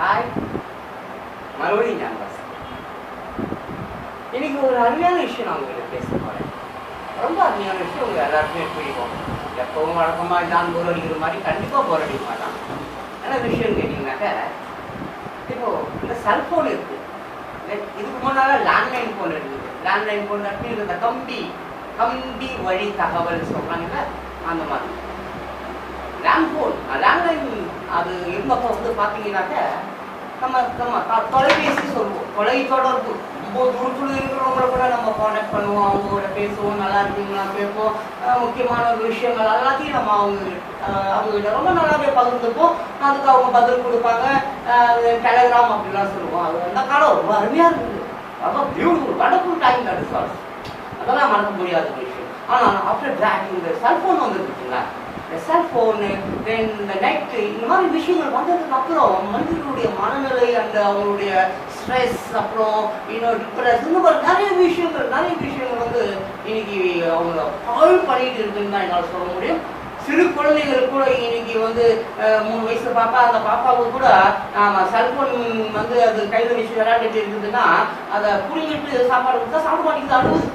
Hi, மறுபடியும் நான் பேசுகிறேன். இன்னைக்கு ஒரு அருமையான விஷயம் நான் உங்கள்கிட்ட பேச போகிறேன். ரொம்ப அருமையான விஷயம் உங்கள் எல்லாருக்குமே பிடிக்கும். எப்பவும் வழக்கமாக தான் போர் அடிக்கிற மாதிரி கண்டிப்பாக போர் அடிக்க மாட்டான். என்ன விஷயம்னு கேட்டிங்கனாக்கா, இப்போது இந்த செல்ஃபோன் இருக்குது. இதுக்கு முன்னால் லேண்ட்லைன் ஃபோன் இருக்குது. லேண்ட்லைன் ஃபோன் இந்த கம்பி வழி தகவல் சொல்கிறாங்கல்ல, அந்த மாதிரி லேண்ட்லைன் அது இருந்தப்போ வந்து பார்த்தீங்கன்னாக்க நம்ம தொலைபேசி சொல்லுவோம். தொலைத்தொடர்பு ரொம்ப தூரத்தில் இருக்கிறவங்கள கூட நம்ம கான்டாக்ட் பண்ணுவோம், அவங்க கூட பேசுவோம், நல்லா இருக்குங்களா கேட்போம், முக்கியமான ஒரு விஷயங்கள் எல்லாத்தையும் நம்ம அவங்ககிட்ட ரொம்ப நல்லாவே பகிர்ந்துப்போம். அதுக்கு அவங்க பதில் கொடுப்பாங்க. டெலகிராம் அப்படிலாம் சொல்லுவோம். அது அந்த காலம் ரொம்ப அருமையாக இருக்குது. ரொம்ப beautiful wonderful time. That is also அதெல்லாம் மறக்க முடியாத விஷயம். ஆனால் ஆஃப்டர் தட் இந்த செல்ஃபோன் வந்துருக்குங்களா, இந்த செல்ஃபோனு தென் இந்த நெட்டு இந்த மாதிரி விஷயங்கள் வந்ததுக்கு அப்புறம் மனிதர்களுடைய மனநிலை அந்த அவங்களுடைய ஸ்ட்ரெஸ் அப்புறம் இன்னும் டிப்ரெஸ் இந்த மாதிரி நிறைய விஷயங்கள் வந்து இன்னைக்கு அவங்க பால் பண்ணிட்டு இருக்குன்னு தான் என்னால் சொல்ல முடியும். சிறு குழந்தைகள் கூட இன்னைக்கு வந்து 3 வயசு பாப்பா, அந்த பாப்பாவுக்கு கூட செல்ஃபோன் வந்து அது கையில் வச்சு விளையாடிட்டு இருக்குதுன்னா அதை புரிஞ்சிட்டு சாப்பாடு கொடுத்தா சாப்பிட மாட்டேங்குது, அழுவுது.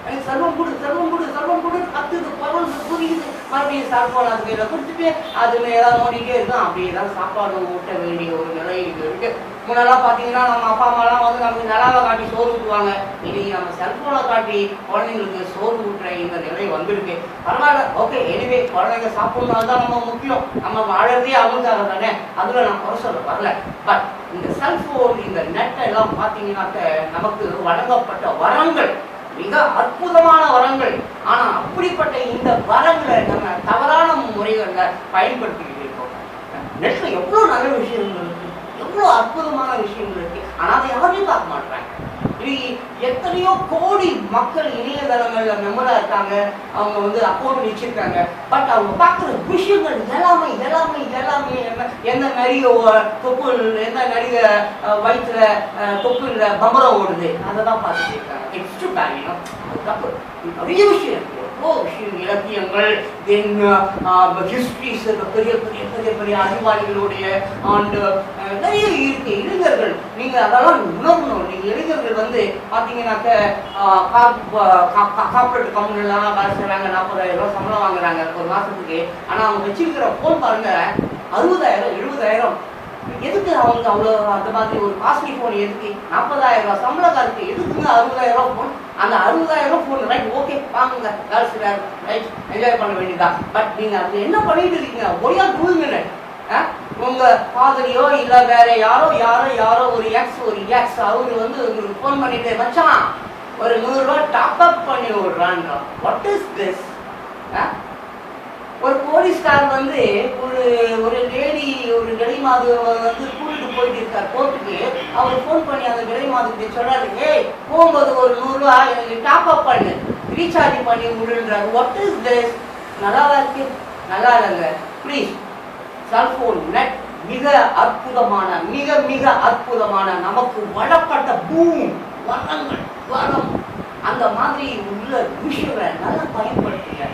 எனக்கு செல்வம் கொடு கத்துது, குரல் புரியுது. மறுபடியும் செல்ஃபோன் அது கையில் கொடுத்துட்டு அதுல ஏதாவது நோண்டிகிட்டே இருக்கும். அப்படியே தான் சாப்பாடு ஊட்ட வேண்டிய ஒரு நிலை இருக்கு. முன்னெல்லாம் பார்த்தீங்கன்னா நம்ம அப்பா அம்மாலாம் வந்து நமக்கு நிலாவை காட்டி சோறு ஊட்டுவாங்க. இன்னைக்கு நம்ம செல்ஃபோனை காட்டி குழந்தைங்களுக்கு சோறு ஊட்டுற இந்த நிலை வந்துருக்கு. பரவாயில்ல, ஓகே. எனிவே குழந்தைங்க சாப்பிட்றதுனால தான் நம்ம முக்கியம். நம்ம வாழறதே அவங்களுக்காக தானே, அதில் நான் குறை சொல்ல வரல. பட் இந்த செல்ஃபோன் இந்த நெட் எல்லாம் பார்த்தீங்கன்னாக்க நமக்கு வழங்கப்பட்ட வரங்கள் மிக அற்புதமான வரங்கள். ஆனா அப்படிப்பட்ட இந்த வரங்களை நம்ம தவறான முறைகளில் பயன்படுத்திக்கிட்டு இருக்கோம். நெட்ல எவ்வளவு நல்ல விஷயங்கள் இருக்கு, எவ்வளவு அற்புதமான விஷயங்கள் இருக்கு. ஆனா அதை யாரையும் பார்க்க மாட்டாங்க. எத்தனையோ கோடி மக்கள் இணையதளங்கள்ல மெம்பரா இருக்காங்க, அவங்க வந்து அக்கௌண்ட் வச்சிருக்காங்க. பட் அவங்க பார்க்குற விஷயங்கள் எல்லாமே எந்த நடிகை தொப்பு, எந்த நடிகை வயிற்றுல தொப்பு இல்லை பம்பரம் ஓடுது, அதை தான் பார்த்துட்டு இருக்காங்க. எக்ஸ்ட்ரா பேங்கினோம் தப்பு. நிறைய விஷயம் இருக்கு, எவ்வளோ விஷயம், இலக்கியங்கள், தென் ஹிஸ்ட்ரிஸ், பெரிய அறிவாளிகளுடைய அண்ட் நிறைய இருக்கு. இளைஞர்கள் நீங்க அதெல்லாம் உணரணும். நீங்க இளைஞர்கள் வந்து பார்த்தீங்கன்னாக்க கார்பரேட் கம்பெனிலாம் வேலை செய்கிறாங்க, 40,000 ரூபா சம்பளம் வாங்குறாங்க ஒரு மாதத்துக்கு. ஆனால் அவங்க வச்சிருக்கிற ஃபோன் பாருங்க 60,000 70,000. எதுக்கு அவங்க அவ்வளோ அந்த மாதிரி ஒரு காஸ்ட்லி ஃபோன் எதுக்கு? 40,000 ரூபா சம்பளக்காருக்கு எதுக்குங்க 60,000 ரூபா ஃபோன்? அந்த 60,000 ஃபோன் ரைட், ஓகே வாங்குங்க, கேர்ள்ஸ் ரைட், என்ஜாய் பண்ண வேண்டியதான். பட் நீங்கள் அது என்ன பண்ணிட்டு இருக்கீங்க? ஒரே டூங்க உங்க ஃபாதரையோ இல்லை வேற யாரோ ஒரு எக்ஸ் அவரு வந்து உங்களுக்கு ஃபோன் பண்ணிட்டு வச்சான் ஒரு 100 ரூபா டாப் அப் பண்ணி விடுறான். What is this? ஒரு போலீஸ்கார் வந்து ஒரு லேடி ஒரு நிலைமாது வந்து கூட்டிட்டு போயிட்டு இருக்கார் கோர்ட்டுக்கு. அவர் ஃபோன் பண்ணி அந்த நிலைமாதுக்கு சொல்றாரு, ஏய் போகும்போது ஒரு 100 ரூபா எனக்கு டாப் அப் பண்ணு, ரீசார்ஜ் பண்ணி விடுன்றாரு. What is this? நல்லாவா இருக்கு? நல்லா இல்லைங்க. ப்ளீஸ், செல்போன் நெட் மிக அற்புதமான நமக்கு வளப்பட்ட வரம் அந்த மாதிரி உள்ள விஷயங்களை நல்லா பயன்படுத்துங்க.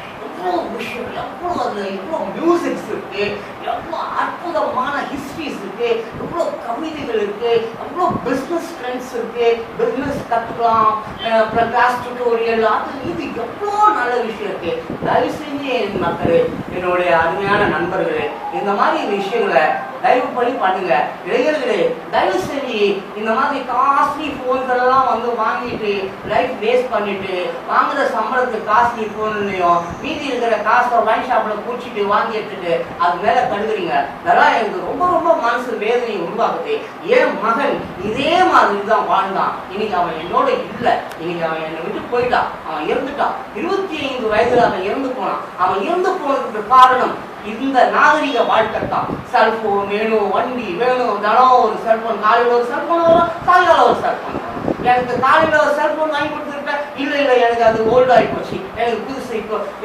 எவ்வளோ விஷயம், எவ்வளோ மியூசிக்ஸ் இருக்கு, எவ்வளோ அற்புதமான ஹிஸ்ட்ரிஸ் இருக்கு, எவ்வளோ கவிதைகள் இருக்கு, எவ்வளோ பிஸ்னஸ் ட்ரெண்ட்ஸ் இருக்கு, பிஸ்னஸ் கற்றுக்கலாம், அப்புறம் கிளாஸ் டியூட்டோரியல், அது இது எவ்வளோ நல்ல விஷயம் இருக்கு. தயவு செஞ்சு என் மக்களே, என்னுடைய அருமையான நண்பர்களே, இந்த மாதிரி விஷயங்களை தயவு பண்ணி பண்ணுங்க. இளைஞர்களே, தயவு செஞ்சு இந்த மாதிரி காஸ்ட்லி ஃபோன்களெல்லாம் வந்து வாங்கிட்டு லைஃப் வேஸ்ட் பண்ணிட்டு வாங்குற சம்பளத்துக்கு காஸ்ட்லி ஃபோன்லையும் மீதி இருக்கிற காசை வைன் ஷாப்பில் குடிச்சிட்டு வாங்கி எடுத்துட்டு அது மேலே கழுகுறீங்க. அதெல்லாம் எனக்கு ரொம்ப மனசு வேதனை உருவாக்குது. என் மகன் இதே மாதிரி தான் வாழ்ந்தான். இன்னைக்கு அவன் என்னோட இல்லை, இன்னைக்கு அவன் என்னை விட்டு போயிட்டான், அவன் இறந்துட்டான். 25 வயதுல அவன் இறந்து போனான். அவன் இறந்து போனதுக்கு காரணம் இந்த நாகரிக வாழ்க்கை தான். செல்போன் வேணும், வண்டி வேணும், தினம் ஒரு செல்போன், காலையில் ஒரு செல்போன் வரும், சாயங்காலம் ஒரு செல்போன் வரும். எனக்கு காலையில் ஒரு செல்போன் வாங்கி கொடுத்துருப்பேன், இல்லை எனக்கு அது ஓல்டு ஆகி போச்சு, எனக்கு புதுசு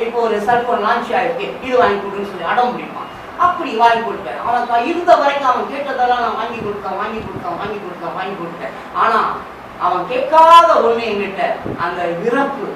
இப்போ ஒரு செல்போன் லான்ச் ஆகிருக்கு, இது வாங்கி கொடுன்னு சொல்லி அடம் முடிப்பான். அப்படி வாங்கி கொடுப்பேன். அவன் இருந்த வரைக்கும் அவன் கேட்டதெல்லாம் நான் வாங்கி கொடுத்தேன். ஆனால் அவன் கேட்காத ஒன்று என்கிட்ட அந்த இறப்பு,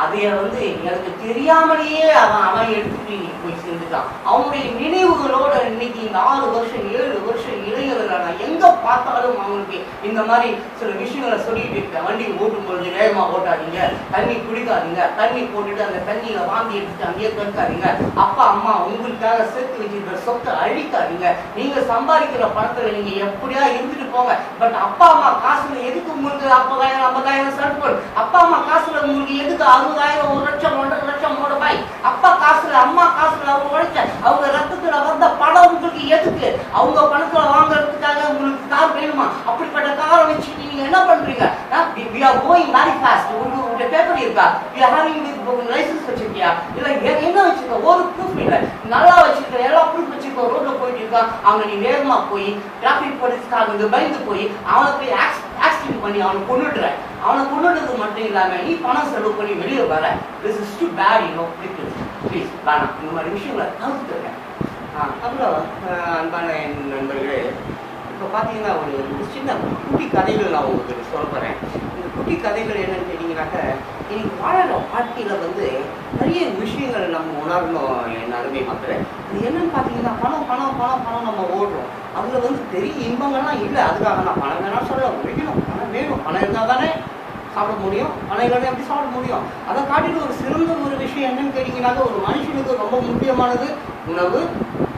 அதை வந்து எனக்கு தெரியாமலேயே அவன் எடுத்துட்டு போய் சேர்ந்துட்டான். அவனுடைய நினைவுகளோட இன்னைக்கு இந்த 6 வருஷம் 7 வருஷம் இளைஞர்கள் நான் எங்க பார்த்தாலும் அவங்களுக்கு இந்த மாதிரி சில விஷயங்களை சொல்லிட்டு இருக்கேன். வண்டி ஓட்டும்பொழுது வேகமாக ஓட்டாதீங்க, தண்ணி குடிக்காதீங்க, தண்ணி போட்டுட்டு அந்த தண்ணியில வாந்தி எடுத்துட்டு அங்கேயே கற்காதீங்க, அப்பா அம்மா உங்களுக்காக சேர்த்து வச்சிருக்கிற சொத்தை அழிக்காதீங்க, நீங்க சம்பாதிக்கிற பணத்துல நீங்க எப்படியா இருந்துட்டு போங்க, பட் அப்பா அம்மா காசுல எதுக்கு உங்களுக்கு 40,000 50,000 செலவு, அப்பா அம்மா காசுல உங்களுக்கு எதுக்கு 60,000 1 லட்சம் 1.5 லட்சம் ரூபாய், அப்பா காசுல அம்மா காசுல அவங்க உழைச்ச அவங்க ரத்தத்துல வந்த பணம் உங்களுக்கு எதுக்கு, அவங்க பணத்துல வாங்குறதுக்காக உங்களுக்கு கார் வேணுமா, அப்படிப்பட்ட காரை வச்சுட்டு நீங்க என்ன பண்றீங்க? we are going very fast. உங்களுடைய பேப்பர் இருக்கா, we are having லைசன்ஸ் வச்சிருக்கியா, இல்ல என்ன வச்சிருக்க, ஒரு ப்ரூஃப் இல்ல, நல்லா வச்சிருக்க, எல்லா ப்ரூஃப் வச்சிருக்க, ரோட்ல போயிட்டு இருக்கா, அவங்க நீ வேகமா போய் டிராபிக் போலீஸ்க்காக பயந்து போய் அவனை போய் ஆக்சிடென்ட் பண்ணி அவனை கொண்டுடுற, அவனை கொண்டுடுறது மட்டும் இல்லாம நீ பணம் செலவு பண்ணி வெளியே வர, this is too bad, you know, please வேணாம், இந்த மாதிரி விஷயங்களை தவிர்த்துருக்கேன். அப்புறம் அன்பான என் நண்பர்களே, இப்போ பார்த்தீங்கன்னா ஒரு சின்ன குட்டி கதைகள் நான் உங்களுக்கு சொல்ல போகிறேன். இந்த குட்டி கதைகள் என்னன்னு கேட்டிங்கனாக்க, இன்னைக்கு வாழற வாழ்க்கையில் நிறைய விஷயங்கள் நம்ம உணரணும் என் அருமை மக்கள். இது என்னன்னு பார்த்தீங்கன்னா, பணம் பணம் பணம் பணம் நம்ம ஓடுறோம், அதில் பெரிய இன்பங்கள்லாம் இல்லை. அதுக்காக நான் பணம் வேணாம் சொல்ல, வைக்கணும், பணம் வேணும், பணம் இருந்தால் தானே சாப்பிட முடியும், பணம் இல்லைன்னா எப்படி சாப்பிட முடியும். அதை காட்டிட்டு ஒரு சிறந்த ஒரு விஷயம் என்னன்னு கேட்டிங்கனாக்க, ஒரு மனுஷனுக்கு ரொம்ப முக்கியமானது உணவு,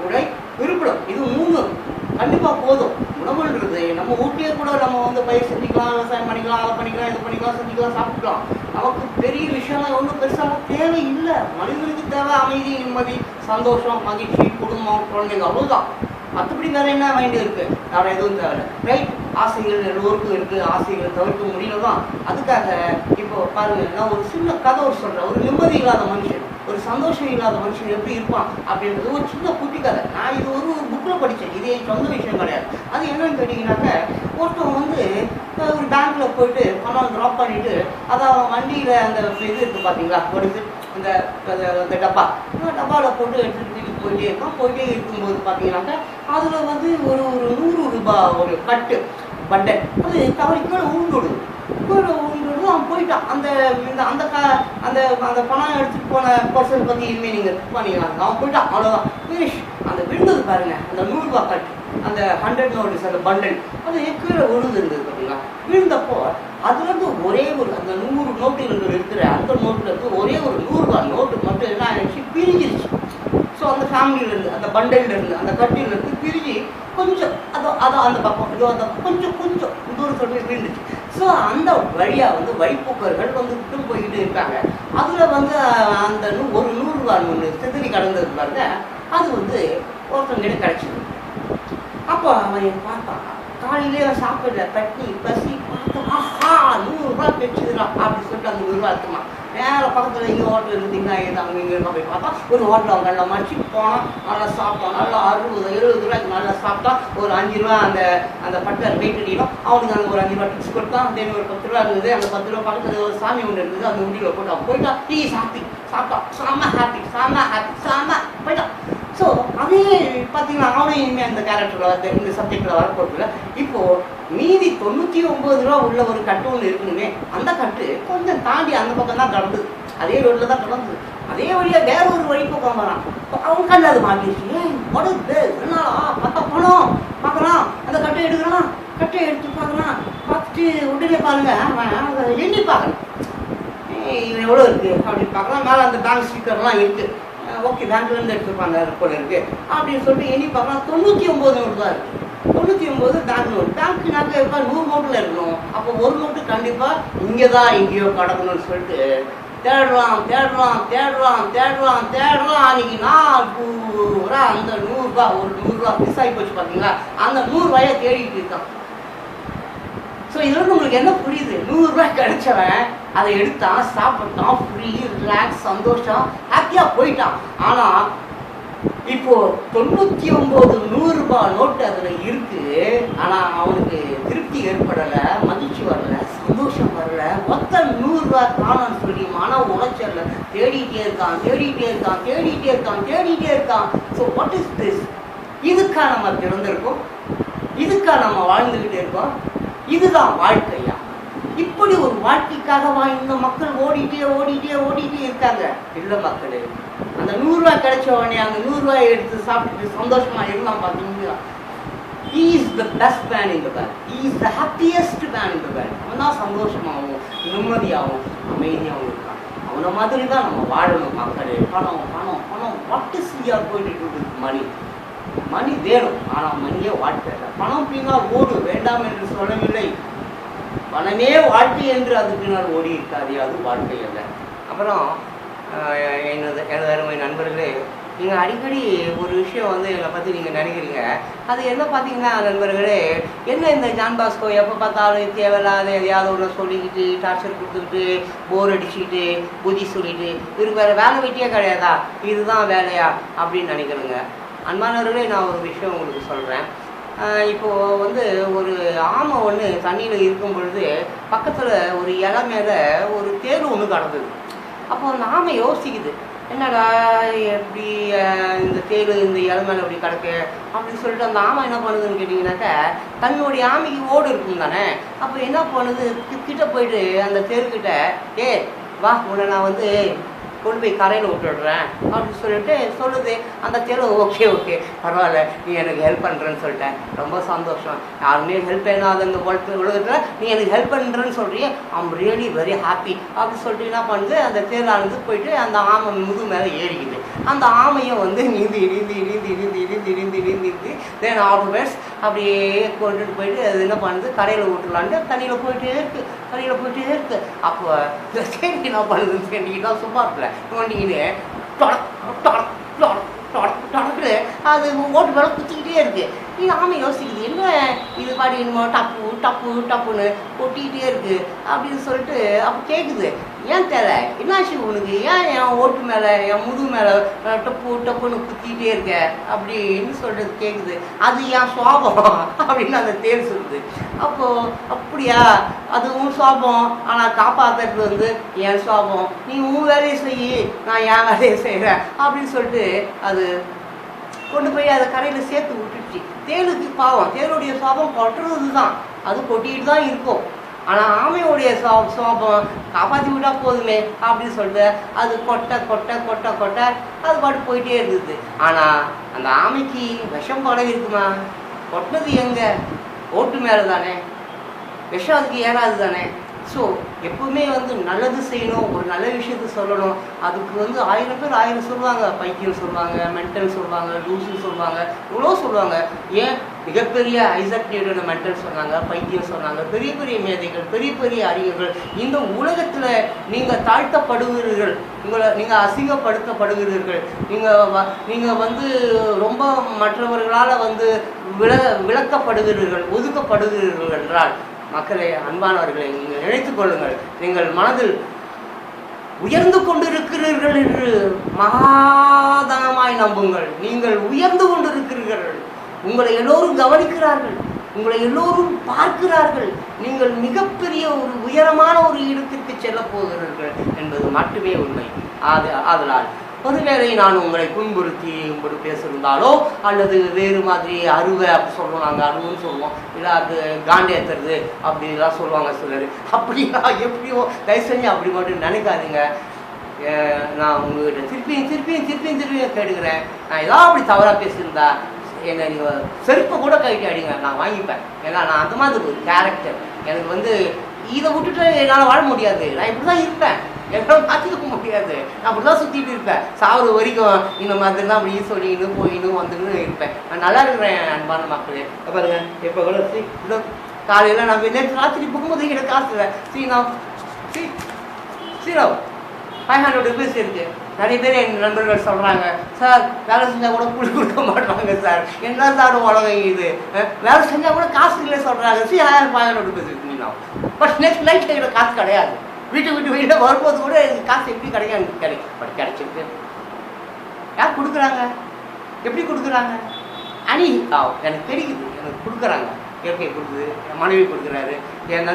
உடை, இருப்பிடம். இது 3 கண்டிப்பாக போதும். உணவுன்றது நம்ம ஊட்டியே கூட நம்ம பயிர் செஞ்சுக்கலாம், விவசாயம் பண்ணிக்கலாம், அதை பண்ணிக்கலாம், இது பண்ணிக்கலாம், செஞ்சுக்கலாம், சாப்பிட்டுக்கலாம். நமக்கு பெரிய விஷயம்லாம் ஒன்றும் பெருசாக தேவை இல்லை. மனிதனுக்கு தேவை அமைதி, நிம்மதி, சந்தோஷம், மகிழ்ச்சி, குடும்பம், குழந்தைங்க, அவ்வளோதான். மற்றபடி வேற என்ன மைண்டு இருக்கு, வேற எதுவும் தேவை ரைட். ஆசைகள் எல்லோருக்கும் இருக்கு, ஆசைகளை தவிர்க்க முடியல தான். அதுக்காக இப்போ பாருங்க, நான் ஒரு சின்ன கதை சொல்றேன். ஒரு நிம்மதி இல்லாத மனுஷன், ஒரு சந்தோஷம் இல்லாத மனுஷன் எப்படி இருப்பான் அப்படின்றது ஒரு சின்ன குட்டி கதை. நான் இது ஒரு புக்கில் படித்தேன், இது என் சொந்த விஷயம் கிடையாது. அது என்னன்னு கேட்டிங்கனாக்க, ஒருத்தவங்க ஒரு பேங்க்ல போயிட்டு பணம் ட்ராப் பண்ணிட்டு அதை அவன் வண்டியில அந்த இது இருக்கு பார்த்தீங்களா, ஒரு இது இந்த டப்பாவில் போட்டு எடுத்துட்டு போயிட்டே இருக்கும்போது பார்த்தீங்கன்னாக்க அதில் ஒரு 100 ரூபாய் ஒரு கட்டு பண்டல் அது தவறி கீழே உழுந்துடுது. அவன் போயிட்டான். அந்த அந்த அந்த அந்த பணம் எடுத்துட்டு போன பர்சன் பற்றி இனிமேல் நீங்கள் பண்ணிக்கலாம். அவன் போயிட்டான், அவ்வளோதான், ஃபினிஷ். அந்த விழுந்தது பாருங்க, அந்த 100 ரூபாய் கட்டு, அந்த 100 நோட்ஸ், அந்த பண்டல் அது கீழே விழுந்துருந்தது பார்த்தீங்களா. விழுந்தப்போ அதுலேருந்து ஒரே ஒரு அந்த 100 நோட்டுகள் இருக்கிற அந்த நோட்டில் இருந்து ஒரே ஒரு 100 ரூபாய் நோட்டு மட்டும் என்ன ஆயிடுச்சு, பிரிஞ்சிருச்சு. ஸோ அந்த ஃபேமிலியிலேருந்து, அந்த பண்டல்லேருந்து, அந்த கட்டிலேருந்து பிரிஞ்சு கொஞ்சம் அந்த பக்கம் அந்த கொஞ்சம் தூரத்தோடு விழுந்துச்சு. ஸோ அந்த வழியாக வழிப்போக்கர்கள் விட்டு போய்கிட்டு இருக்காங்க. அதில் அந்த ஒரு 100 ரூபாய் ஒன்று சிதறி கடந்தது பாருங்க, அது ஒருத்தவங்கிட்ட கிடைச்சிது. அப்போ அவன் பார்த்தான், காலையிலே அவன் சாப்பிடல, தட்டி பசி பார்த்தா, ஆஹா 100 ரூபாய் பெற்றுதுலாம் அப்படின்னு சொல்லிட்டு அந்த 100 ரூபாய் இருக்குமா. வேற பக்கத்தில் இங்கே ஹோட்டல் இருந்தீங்கன்னா அங்கே இங்கே போய் பார்த்தா ஒரு ஹோட்டல் அவங்க நல்லா மடிச்சு போனால் நல்லா சாப்பிட்டோம், நல்லா 60-70 ரூபாய்க்கு நல்லா சாப்பிட்டா ஒரு 5 ரூபா அந்த அந்த பட்டர் வெயிட் அடிக்கணும். அவனுக்கு அங்கே ஒரு 5 ரூபா டிப்ஸ் கொடுத்தான். தென் ஒரு 10 ரூபா இருந்தது, அந்த 10 ரூபா பக்கத்தில் ஒரு சாமி ஒன்று இருந்தது, அந்த உண்டியில் போட்டு அவன் போயிட்டான். டீ சாப்பிட்டான், செம்ம ஹாப்பி போயிட்டான். ஸோ அதே பார்த்தீங்கன்னா அவனும் இனிமேல் அந்த கேரக்டரில் இந்த சப்ஜெக்டில் வரப்போகுதுல. இப்போது மீதி 99 ரூபா உள்ள ஒரு கட்டு ஒன்று இருக்கணுமே, அந்த கட்டு கொஞ்சம் தாண்டி அந்த பக்கம் தான் கடந்தது, அதே ரோட்டில் தான் கடந்தது. அதே வழியாக வேற ஒரு வழி பக்கம் வரான். அவன் கண்டு அது மாட்டிடுச்சு. என்னடா பார்த்தா போனோம் பார்க்கலாம், அந்த கட்டை எடுக்கிறான், கட்டை எடுத்து பார்க்கலாம், பார்த்துட்டு உடனே பாருங்க அவன் எண்ணி பார்க்கணும், இது எவ்வளோ இருக்குது அப்படின்னு பார்க்கலாம். மேலே அந்த பேங்க் ஸ்டிக்கர்லாம் இருக்குது, ஓகே பேங்க்லேருந்து எடுத்துருப்பாங்க போல இருக்குது அப்படின்னு சொல்லிட்டு எண்ணி பார்க்கலாம். 99 நோட்டு தான் இருக்குது. 99 பேங்க் நோட். பேங்க்னாக்க எப்போ 100 நோட்டில் இருக்கணும். அப்போ ஒரு நோட்டு கண்டிப்பாக இங்கே தான் எங்கேயோ கடக்கணும்னு சொல்லிட்டு தேடலாம். அன்னைக்கு நாள் பூரா அந்த 100 ரூபாய் ஒரு 100 ரூபா மிஸ் ஆகி போச்சு பார்த்தீங்களா, அந்த 100 ரூபாயை தேடிட்டு இருக்கான். ஸோ இதில் உங்களுக்கு என்ன புரியுது, 100 ரூபாய் கிடைச்சவன் அதை எடுத்தான், சாப்பிட்டான், ஃப்ரீ, ரிலாக்ஸ், சந்தோஷம், ஹாப்பியாக போயிட்டான். ஆனால் இப்போ 99 100 ரூபாய் நோட்டு அதில் இருக்கு. ஆனால் அவனுக்கு திருப்தி ஏற்படலை, மகிழ்ச்சி வரல, சந்தோஷம் வரல. மொத்த 100 ரூபாய் காணும்னு சொல்லி மன உளைச்சல்ல தேடிட்டே இருக்கான். So what is this? இதுக்கா நம்ம பிறந்திருக்கோம், இதுக்கா நம்ம வாழ்ந்துக்கிட்டே இருக்கோம், இதுதான் வாழ்க்கையா? இப்படி ஒரு வாழ்க்கைக்காக இந்த மக்கள் ஓடிட்டே இருக்காங்க. இல்லை மக்களே, அந்த 100 ரூபாய் கிடைச்ச உடனே அந்த 100 ரூபாய் எடுத்து சாப்பிட்டுட்டு சந்தோஷமா இருந்தான் பார்த்தீங்களா, he is the best man in the world, he is the happiest man in the world. அவன் தான் சந்தோஷமாகவும் நிம்மதியாகவும் அமைதியாகவும் இருக்கான். அவனை மாதிரி தான் நம்ம வாழணும் மக்களே. பணம் பணம் பணம், what is we are going to do with money? மணி வேணும், ஆனால் மணியே வாழ்க்கை இல்லை. பணம் பின்னால் ஓடு, வேண்டாம் என்று சொல்லவில்லை. பணமே வாழ்க்கை என்று அது பின்னால் ஓடி இருக்காது, அது வாழ்க்கை அல்ல. அப்புறம் எனது அருமை நண்பர்களே, நீங்கள் அடிக்கடி ஒரு விஷயம் வந்து என்னை பற்றி நீங்கள் நினைக்கிறீங்க. அது என்ன பார்த்தீங்கன்னா நண்பர்களே, என்ன இந்த ஜான் பாஸ்கோ எப்போ பார்த்தாலும் தேவையில்லாத எதையாவது ஒன்று சொல்லிக்கிட்டு டார்ச்சர் கொடுத்துக்கிட்டு போர் அடிச்சுக்கிட்டு புத்தி சொல்லிட்டு இவருக்கு வேறு வேலை வெட்டியே கிடையாதா, இதுதான் வேலையா அப்படின்னு நினைக்கிறேங்க. அன்பானவர்களே, நான் ஒரு விஷயம் உங்களுக்கு சொல்கிறேன். இப்போது வந்து ஒரு ஆமை ஒன்று தண்ணியில் இருக்கும் பொழுது பக்கத்தில் ஒரு இலை மேலே ஒரு தேர் ஒன்று கடந்தது. அப்போ அந்த ஆமை யோசிக்குது, என்னடா எப்படி இந்த தேர் இந்த இலை மேலே அப்படி கிடக்கு அப்படின்னு சொல்லிட்டு அந்த ஆமை என்ன பண்ணுதுன்னு கேட்டிங்கனாக்கா, தன்னுடைய ஆமைக்கு ஓடு இருக்கும் தானே. அப்போ என்ன பண்ணுது, கிட்ட போயிட்டு அந்த தேர்கிட்ட, வா உன்னை நான் வந்து கொண்டு போய் கரையில் விட்டுடுறேன் அப்படின்னு சொல்லிட்டு சொல்லுது. அந்த தேர்வு ஓகே பரவாயில்ல, நீ எனக்கு ஹெல்ப் பண்ணுறேன்னு சொல்லிட்டேன், ரொம்ப சந்தோஷம். யாருமே ஹெல்ப் பண்ணாத இந்த உலகத்தில் நீ எனக்கு ஹெல்ப் பண்ணுறேன்னு சொல்கிறீங்க, ஐம் ரியலி வெரி ஹாப்பி அப்படின்னு சொல்லிட்டு என்ன பண்ணுது, அந்த தேர்லானது போயிட்டு அந்த ஆமை முது மேலே ஏறிக்குது. அந்த ஆமையும் வந்து நீந்தி தென் ஆஃப்டர்வேர்ட்ஸ் அப்படியே கொண்டுட்டு போயிட்டு அது என்ன பண்ணுது, கரையில் விட்டுலான்ட்டு தண்ணியில் போயிட்டே இருக்கு. அப்போ சரி என்ன பண்ணுதுன்னு கேட்டீங்கன்னா, சும்மா இருக்கல வண்டிக்கிட்டு தொடக்குது, அது ஓட்டு மேலே குத்திக்கிட்டே இருக்கு. இது ஆமை யோசிக்குது, என்ன இது பாடி என்னமோ டப்புன்னு கொட்டிக்கிட்டே இருக்கு அப்படின்னு சொல்லிட்டு அப்போ கேட்குது, ஏன் தெரியல என்னாச்சு உனக்கு, ஏன் என் ஓட்டு மேலே என் முதுகு மேலே டப்புன்னு குத்திக்கிட்டே இருக்க அப்படின்னு சொல்லிட்டு கேட்குது. அது என் சுவாபம் அப்படின்னு அந்த தேர் சொல்லுது. அப்போது அப்படியா, அது உன் சுவாபம், ஆனால் காப்பாற்றுறது வந்து என் சுவாபம், நீ உன் வேலையை செய்யி, நான் என் வேலையை செய்கிறேன் அப்படின்னு சொல்லிட்டு அது கொண்டு போய் அதை கரையில் சேர்த்து விட்டுடுச்சு. தேனுக்கு பாவம், தேனுடைய சுவாபம் கொட்டுறது தான், அது கொட்டிகிட்டு தான் இருக்கும். ஆனால் ஆமையோடைய சுவாபம் காப்பாற்றி விட்டா போதுமே அப்படின்னு சொல்லிட்டு அது கொட்டை அது பாட்டு போயிட்டே இருக்குது. ஆனால் அந்த ஆமைக்கு விஷம் படம் இருக்குமா, கொட்டினது எங்கே, ஓட்டு மேலே தானே, விஷம் அதுக்கு ஏறாது தானே. ஸோ எப்பவுமே வந்து நல்லது செய்யணும், ஒரு நல்ல விஷயத்த சொல்லணும். அதுக்கு வந்து 1000 பேர் 1000 சொல்லுவாங்க, பைத்தியம் சொல்லுவாங்க, மென்டல் சொல்லுவாங்க, லூசு சொல்லுவாங்க, இவ்வளோ சொல்லுவாங்க. ஏன் மிகப்பெரிய ஐசக் நியூட்டனை மென்டல் சொன்னாங்க, பைத்தியம் சொன்னாங்க, பெரிய பெரிய மேதைகள், பெரிய பெரிய அறிஞர்கள். இந்த உலகத்தில் நீங்கள் தாழ்த்தப்படுகிறீர்கள், நீங்கள் அசிங்கப்படுத்தப்படுகிறீர்கள், நீங்கள் வந்து ரொம்ப மற்றவர்களால் வந்து விளக்கப்படுகிறீர்கள், ஒதுக்கப்படுகிறீர்கள் என்றால் மக்களே, அன்பானவர்களை நீங்கள் நினைத்துக் கொள்ளுங்கள், நீங்கள் மனதில் உயர்ந்து கொண்டிருக்கிறீர்கள் என்று மகாதனமாய் நம்புங்கள். நீங்கள் உயர்ந்து கொண்டிருக்கிறீர்கள், உங்களை எல்லோரும் கவனிக்கிறார்கள், உங்களை எல்லோரும் பார்க்கிறார்கள், நீங்கள் மிகப்பெரிய ஒரு உயரமான ஒரு இடத்திற்கு செல்ல போகிறீர்கள் என்பது மட்டுமே உண்மை. ஆதலால் ஒருவேளை நான் உங்களை புண்படுத்தி பேசியிருந்தாலோ அல்லது வேறு மாதிரி அருவை அப்படி சொல்லுவோம், நாங்கள் அருவுன்னு சொல்லுவோம், இல்லை அது காண்டேத்துறது அப்படிலாம் சொல்லுவாங்க சிலர். அப்படியா எப்படியோ தயவு செஞ்சு அப்படி மட்டும் நினைக்காதீங்க. நான் உங்கள்கிட்ட திருப்பியும் கேட்டுக்கிறேன், நான் ஏதாவது அப்படி தவறாக பேசியிருந்தா என்னை நீங்கள் செருப்பை கூட கைட்டு அடிங்க, நான் வாங்கிப்பேன். ஏன்னா நான் அந்த மாதிரி ஒரு கேரக்டர். எனக்கு வந்து இதை விட்டுட்டு என்னால் வாழ முடியாது, நான் இப்படி தான் இருப்பேன், என்னால் மாற்றிக்க முடியாது, நான் அப்படி தான் சுற்றிட்டு இருப்பேன், சாகுற வரைக்கும் இந்த மாதிரி தான் அப்படி சொல்லின்னு போயின்னு வந்துன்னு இருப்பேன். நான் நல்லா இருக்கிறேன் அன்பான மக்களே. பாருங்க, இப்போ கூட இவ்வளோ காலையில் நான் நேற்று ராத்திரி போகும்போது எனக்கு காசு இல்லை, சீராவ் 500 rupees இருக்குது. நிறைய பேர் என் நண்பர்கள் சொல்கிறாங்க, சார் வேலை செஞ்சால் கூட கூலி கொடுக்க மாட்டாங்க சார், என்ன சார் உலகம் இது, வேலை செஞ்சால் கூட காசு இல்லை சொல்கிறாங்க. 500 rupees இருக்குங்களா, பட் நெக்ஸ்ட் நைட் எங்களுக்கு காசு கிடையாது, வீட்டுக்கு வரும்போது கூட எனக்கு காசு எப்படி கிடைக்கும், பட் கிடைச்சிருக்கு. யார் கொடுக்குறாங்க, எப்படி கொடுக்குறாங்க, எனக்கு தெரியுது, எனக்கு கொடுக்குறாங்க, இயற்கை கொடுக்குது, என் மனைவி கொடுக்குறாரு, என்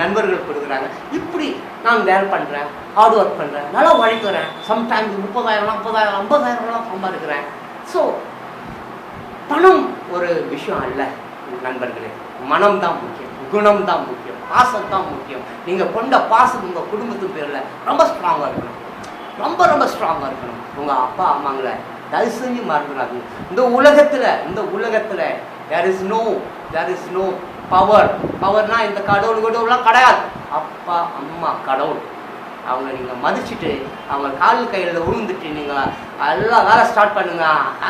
நண்பர்கள் கொடுக்குறாங்க. இப்படி நான் வேலை பண்ணுறேன், ஹார்ட் ஒர்க் பண்ணுறேன், நல்லா உழைக்கிறேன். சம்டைம்ஸ் 30,000 40,000 50,000 சம்பாதிக்கிறேன். ஸோ பணம் ஒரு விஷயம் அல்ல நண்பர்களே, மனம் தான் முக்கியம், குணம் தான் முக்கியம், பாசம் தான் முக்கியம். நீங்கள் கொண்ட பாசம் உங்கள் குடும்பத்து பேரில் ரொம்ப ஸ்ட்ராங்காக இருக்கணும், ரொம்ப ஸ்ட்ராங்காக இருக்கணும். உங்கள் அப்பா அம்மாங்களை தயவு செஞ்சு மறந்துடாது. இந்த உலகத்தில் there is no பவர்னா இந்த கடவுள்லாம் கிடையாது. அப்பா அம்மா கடவுள். அவங்க நீங்கள் மதிச்சுட்டு அவங்க கால் கையில் விழுந்துட்டு நீங்கள் எல்லாம் வேலை ஸ்டார்ட் பண்ணுங்க,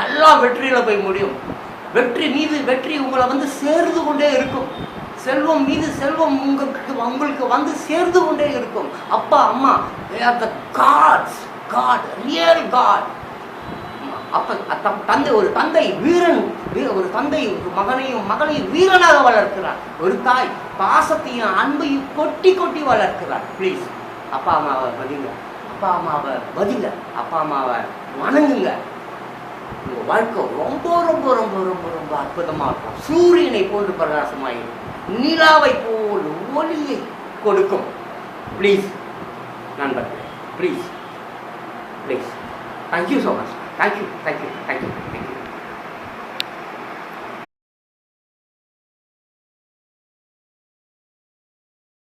எல்லாம் வெற்றியில் போய் முடியும். வெற்றி மீது வெற்றி உங்களை வந்து சேர்ந்து கொண்டே இருக்கும். செல்வம் மீது செல்வம் உங்களுக்கு வந்து சேர்ந்து கொண்டே இருக்கும். அப்பா அம்மா காட், ரியல் காட். அப்போ தந்தை ஒரு வீரன், ஒரு தந்தை ஒரு மகனையும் வீரனாக வளர்க்கிறார். ஒரு தாய் பாசத்தையும் அன்பையும் கொட்டி கொட்டி வளர்க்கிறார். ப்ளீஸ் அப்பா அம்மாவை மதிங்க, அப்பா அம்மாவை வணங்குங்க. உங்கள் வாழ்க்கை ரொம்ப ரொம்ப ரொம்ப ரொம்ப ரொம்ப அற்புதமாக இருக்கும். சூரியனை போன்று பிரகாசமாயிருக்கும், நிலாவை போல் ஒளியை கொடுக்கும். ப்ளீஸ் நண்பர்களே, please thank you so much. Thank you.